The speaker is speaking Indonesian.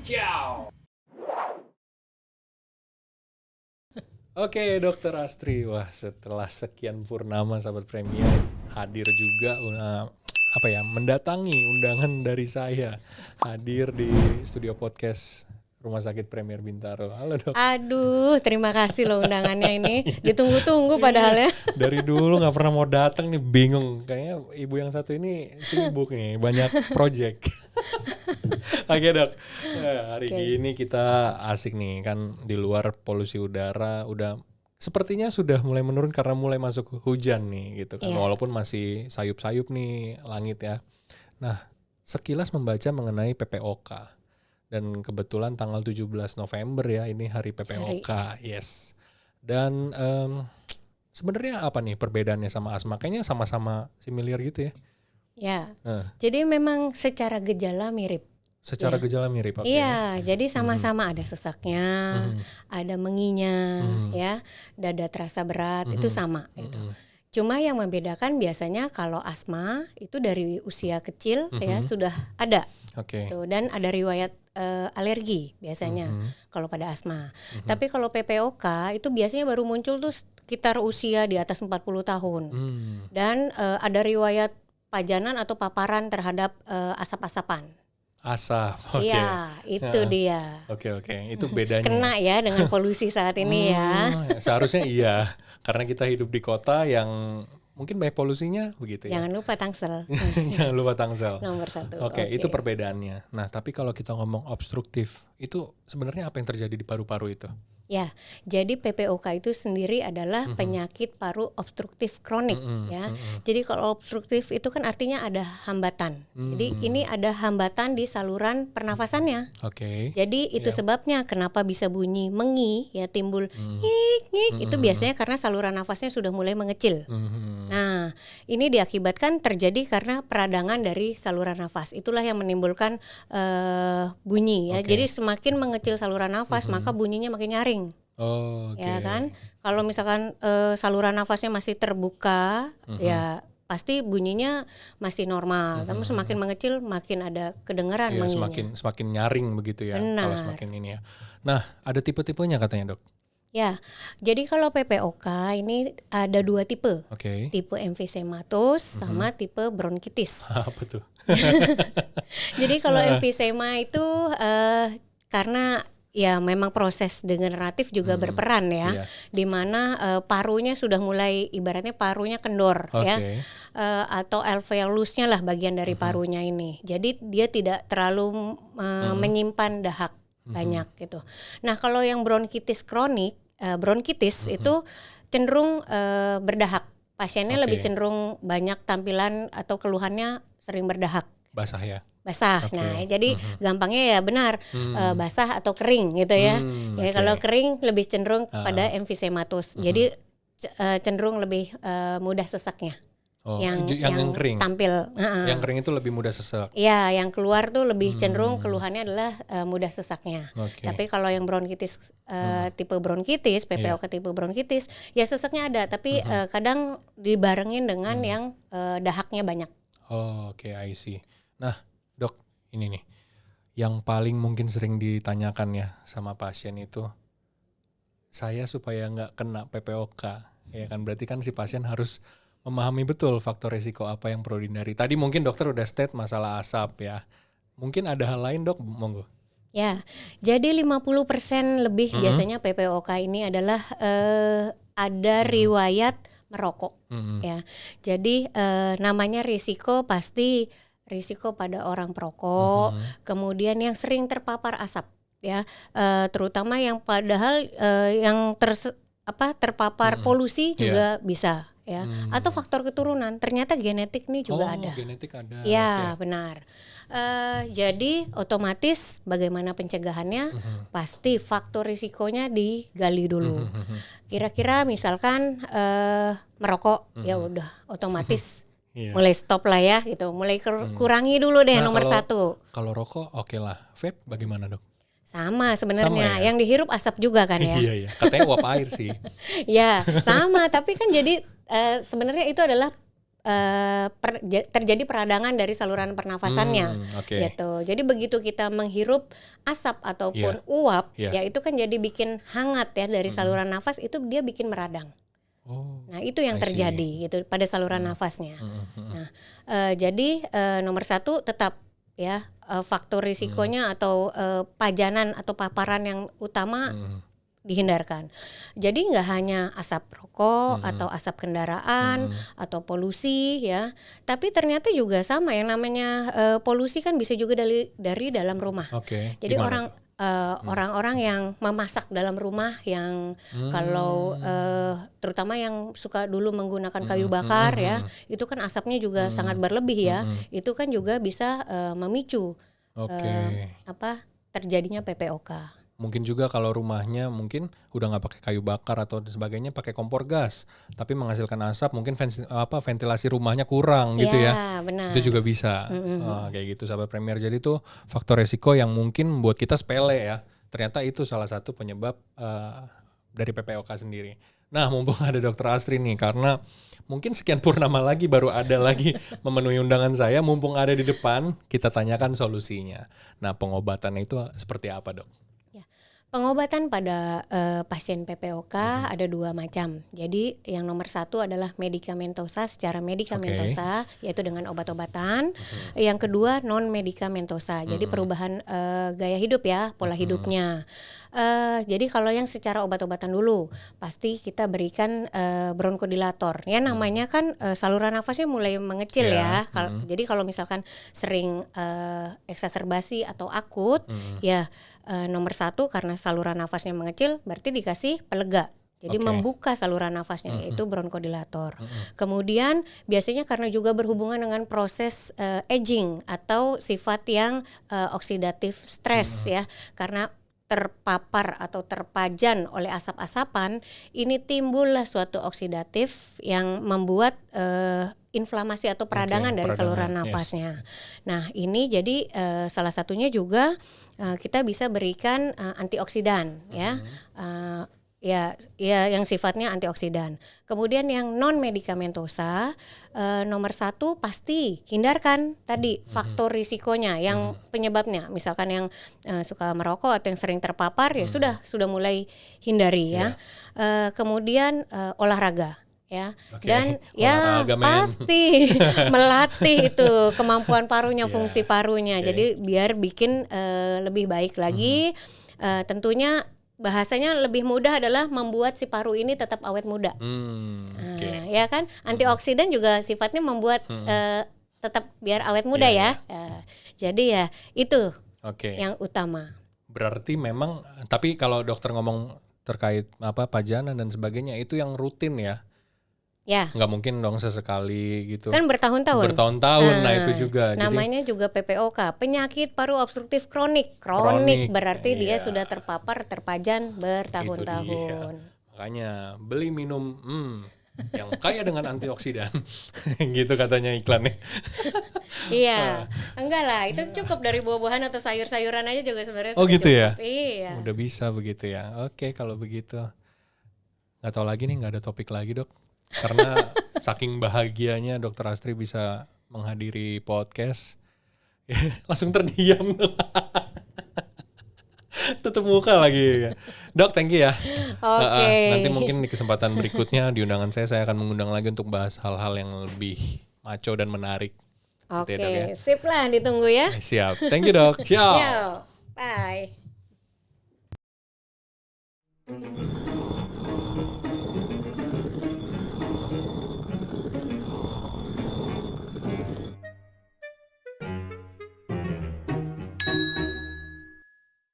Ciao. Oke, Dokter Astri. Wah, setelah sekian purnama sahabat Premier hadir juga mendatangi undangan dari saya hadir di studio podcast Rumah Sakit Premier Bintaro. Halo, Dok. Aduh, terima kasih loh undangannya ini. Ditunggu-tunggu padahal ya. Dari dulu nggak pernah mau datang nih, bingung. Kayaknya ibu yang satu ini sibuk nih, banyak project. Oke, Dok. Hari ini kita asik nih, kan di luar polusi udara udah sepertinya sudah mulai menurun karena mulai masuk hujan nih gitu kan. Iya. Walaupun masih sayup-sayup nih langit ya. Nah, sekilas membaca mengenai PPOK. Dan kebetulan tanggal 17 November ya, ini hari PPOK. Yes. Dan sebenarnya apa nih perbedaannya sama asma? Kayaknya sama-sama similar gitu ya. Ya. Jadi memang secara gejala mirip. Secara gejala mirip. Okay. Iya, jadi sama-sama ada sesaknya, ada menginya, ya, dada terasa berat, itu sama gitu. Cuma yang membedakan biasanya kalau asma itu dari usia kecil ya sudah ada. Oke. Gitu. Dan ada riwayat alergi biasanya kalau pada asma. Tapi kalau PPOK itu biasanya baru muncul tuh sekitar usia di atas 40 tahun. Dan ada riwayat pajanan atau paparan terhadap asap-asapan. Asap, oke. Iya, itu dia. Oke, itu bedanya. Kena ya dengan polusi saat ini ya. Seharusnya iya, karena kita hidup di kota yang mungkin banyak polusinya begitu ya. Jangan lupa Tangsel. Jangan lupa Tangsel. Nomor 1. Oke, itu perbedaannya. Nah, tapi kalau kita ngomong obstruktif, itu sebenarnya apa yang terjadi di paru-paru itu? Ya, jadi PPOK itu sendiri adalah penyakit paru obstruktif kronik ya. Jadi kalau obstruktif itu kan artinya ada hambatan. Jadi ini ada hambatan di saluran pernafasannya. Oke. Jadi itu sebabnya kenapa bisa bunyi mengi ya, timbul ngik itu biasanya karena saluran nafasnya sudah mulai mengecil. Nah, ini diakibatkan terjadi karena peradangan dari saluran nafas. Itulah yang menimbulkan bunyi ya. Jadi semakin mengecil saluran nafas maka bunyinya makin nyaring. Ya kan, kalau misalkan saluran nafasnya masih terbuka, ya pasti bunyinya masih normal. Tapi semakin mengecil, makin ada kedengaran menginya. Semakin nyaring begitu ya. Benar. Kalau semakin ini ya. Nah, ada tipe-tipenya katanya, Dok. Ya, jadi kalau PPOK ini ada 2 tipe. Oke. Tipe emfisematos sama tipe bronkitis. Apa tuh? Jadi kalau emfisema itu karena ya memang proses degeneratif juga berperan ya, di mana parunya sudah mulai ibaratnya parunya kendor ya, atau alveolusnya lah bagian dari parunya ini. Jadi dia tidak terlalu menyimpan dahak banyak gitu. Nah kalau yang bronkitis kronik, bronkitis itu cenderung berdahak. Pasiennya lebih cenderung banyak tampilan atau keluhannya sering berdahak. Basah ya? Basah. Nah, jadi gampangnya ya benar basah atau kering gitu ya. Jadi kalau kering lebih cenderung pada emfisematos. Jadi cenderung lebih mudah sesaknya. Yang kering. Tampil. Yang kering itu lebih mudah sesak. Iya, yang keluar tuh lebih cenderung keluhannya adalah mudah sesaknya. Tapi kalau yang bronkitis tipe bronkitis, PPOK tipe bronkitis, ya sesaknya ada, tapi kadang dibarengin dengan yang dahaknya banyak. Oke, I see. Nah, Dok, ini nih, yang paling mungkin sering ditanyakan ya sama pasien itu, saya supaya nggak kena PPOK, ya kan? Berarti kan si pasien harus memahami betul faktor risiko apa yang perlu dihindari. Tadi mungkin dokter udah state masalah asap ya. Mungkin ada hal lain, Dok, monggo. Ya, jadi 50% lebih biasanya PPOK ini adalah ada riwayat merokok, ya. Jadi namanya risiko pasti risiko pada orang perokok, kemudian yang sering terpapar asap, ya, terutama yang padahal yang terpapar polusi juga bisa, ya, atau faktor keturunan. Ternyata genetik nih juga ada. Genetik ada. Ya, benar. Jadi otomatis bagaimana pencegahannya? Pasti faktor risikonya digali dulu. Kira-kira misalkan merokok, ya udah otomatis. Mulai stop lah ya gitu, mulai kurangi dulu deh. Nomor 1. Kalau rokok oke lah, vape bagaimana, Dok? Sama sebenarnya, ya? yang dihirup asap juga kan ya. Iya, katanya uap air sih. Ya sama, tapi kan jadi sebenarnya itu adalah terjadi peradangan dari saluran pernafasannya, gitu. Jadi begitu kita menghirup asap ataupun uap, ya itu kan jadi bikin hangat ya dari saluran nafas, itu dia bikin meradang. Nah itu yang terjadi gitu pada saluran nafasnya. Nah jadi nomor 1 tetap ya faktor risikonya atau pajanan atau paparan yang utama dihindarkan. Jadi nggak hanya asap rokok atau asap kendaraan atau polusi ya, tapi ternyata juga sama yang namanya polusi kan bisa juga dari dalam rumah. Jadi orang-orang yang memasak dalam rumah yang kalau terutama yang suka dulu menggunakan kayu bakar ya, itu kan asapnya juga sangat berlebih ya, itu kan juga bisa memicu terjadinya PPOK. Mungkin juga kalau rumahnya mungkin udah nggak pakai kayu bakar atau sebagainya, pakai kompor gas, tapi menghasilkan asap, mungkin ventilasi rumahnya kurang gitu ya. Benar. Itu juga bisa kayak gitu sahabat Premier. Jadi itu faktor resiko yang mungkin buat kita sepele ya. Ternyata itu salah satu penyebab dari PPOK sendiri. Nah, mumpung ada Dokter Astri nih, karena mungkin sekian purnama lagi baru ada lagi memenuhi undangan saya, mumpung ada di depan, kita tanyakan solusinya. Nah, pengobatannya itu seperti apa, Dok? Pengobatan pada pasien PPOK ada 2 macam. Jadi yang nomor 1 adalah medikamentosa secara medikamentosa, yaitu dengan obat-obatan. Yang kedua non medikamentosa, jadi perubahan gaya hidup ya, pola hidupnya. Jadi kalau yang secara obat-obatan dulu, pasti kita berikan bronkodilator. Ya namanya kan saluran nafasnya mulai mengecil ya. Jadi kalau misalkan sering eksaserbasi atau akut, ya nomor 1 karena saluran nafasnya mengecil, berarti dikasih pelega. Jadi membuka saluran nafasnya, yaitu bronkodilator. Kemudian biasanya karena juga berhubungan dengan proses aging atau sifat yang oksidatif stres ya, karena terpapar atau terpajan oleh asap-asapan, ini timbullah suatu oksidatif yang membuat inflamasi atau peradangan dari saluran nafasnya. Nah ini jadi salah satunya juga kita bisa berikan antioksidan ya. Ya yang sifatnya antioksidan. Kemudian yang non medikamentosa, nomor 1 pasti hindarkan tadi faktor risikonya yang penyebabnya, misalkan yang suka merokok atau yang sering terpapar ya sudah mulai hindari ya. Kemudian olahraga ya, dan ya pasti melatih itu kemampuan parunya, fungsi parunya. Jadi biar bikin lebih baik lagi. Tentunya bahasanya lebih mudah adalah membuat si paru ini tetap awet muda. Ya kan, antioksidan juga sifatnya membuat tetap biar awet muda ya. Jadi ya itu yang utama. Berarti memang, tapi kalau dokter ngomong terkait pajanan dan sebagainya, itu yang rutin ya? Ya. Nggak mungkin dong sesekali gitu. Kan bertahun-tahun. Nah itu juga. Namanya juga PPOK, penyakit paru obstruktif kronik. Berarti dia sudah terpapar, terpajan bertahun-tahun. Makanya beli minum yang kaya dengan antioksidan. Gitu katanya iklannya. Iya. Enggak lah, itu cukup dari buah-buahan atau sayur-sayuran aja juga sebenarnya. Oh gitu ya? Iya. Udah bisa begitu ya. Oke, kalau begitu. Nggak tahu lagi nih, nggak ada topik lagi, Dok. Karena saking bahagianya Dokter Astri bisa menghadiri podcast. Langsung terdiam. Tutup muka lagi. Dok, thank you ya. Nanti mungkin di kesempatan berikutnya di undangan saya akan mengundang lagi untuk bahas hal-hal yang lebih maco dan menarik. Oke, gitu ya, sip lah, ditunggu ya. Siap. Thank you, Dok. Ciao. Bye.